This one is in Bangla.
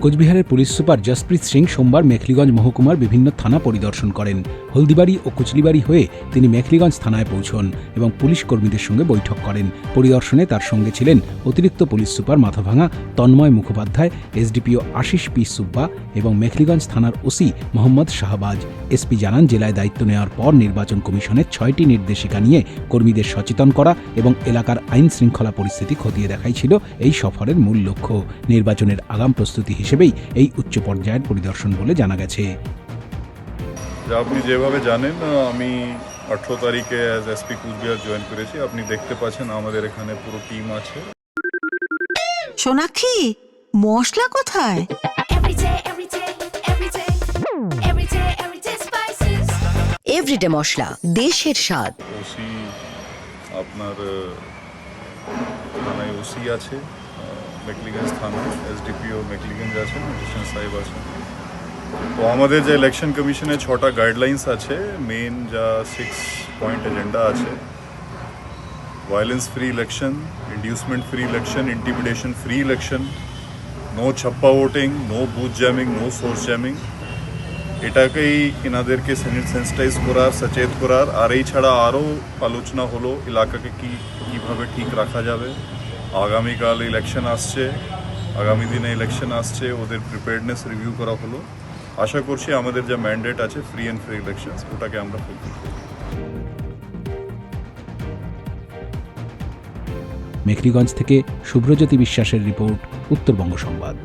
কোচবিহারের পুলিশ সুপার জসপ্রীত সিং সোমবার মেখলিগঞ্জ মহকুমার বিভিন্ন থানা পরিদর্শন করেন। হলদিবাড়ি ও কুচলিবাড়ি হয়ে তিনি মেখলিগঞ্জ থানায় পৌঁছন এবং পুলিশ কর্মীদের সঙ্গে বৈঠক করেন। পরিদর্শনে তার সঙ্গে ছিলেন অতিরিক্ত police super Mathabhanga Tanmoy Mukhopadhyay, SDPO Ashish P Subba এবং মেখলিগঞ্জ থানার ওসি মোহাম্মদ শাহবাজ। এসপি জানান, জেলায় দায়িত্ব নেওয়ার পর নির্বাচন কমিশনের 6টি নির্দেশিকা নিয়ে কর্মীদের সচেতন করা এবং এলাকার আইন শৃঙ্খলা পরিস্থিতি খতিয়ে দেখাই ছিল এই সফরের মূল লক্ষ্য। নির্বাচনের আগাম প্রস্তুতি হিসেবেই এই উচ্চ পর্যায়ের পরিদর্শন বলে জানা গেছে। আপনি যেভাবে জানেন, আমি 18 তারিখে অ্যাজ এসপি কুচবিহার জয়েন করেছি। আপনি দেখতে পাচ্ছেন আমাদের এখানে পুরো টিম আছে। সোনাক্ষী, মশলা কোথায়? এভরিডে মশলা, দেশের স্বাদ। ওসি আপনার থানায় ওসি আছে, মেখলিগঞ্জ থানা, এসডিপিও মেখলিগঞ্জ আছে, ম্যাজিস্ট্রেট সাহেব আছে। তো আমাদের যে ইলেকশন কমিশনের 6টা গাইডলাইন্স আছে, মেন যা 6 পয়েন্ট এজেন্ডা আছে, violence free election, inducement free election, intimidation free election, no ছাপ্পা voting, no booth jamming, no source jamming, এটাকেই এনাদেরকে সেন্সিটাইজ করার, সচেত করার। আর এই ছাড়া আরও আলোচনা হলো এলাকাকে কীভাবে ঠিক রাখা যাবে। আগামীকাল ইলেকশন আসছে, আগামী দিনে ইলেকশন আসছে, ওদের প্রিপেয়ারনেস রিভিউ করা হলো। আশা করছি আমাদের যে ম্যান্ডেট আছে ফ্রি অ্যান্ড ফেয়ার ইলেকশন, ওটাকে আমরা ফুলফিল করব। মেখলিগঞ্জ থেকে শুভ্রজ্যোতি বিশ্বাসের রিপোর্ট, উত্তরবঙ্গ সংবাদ।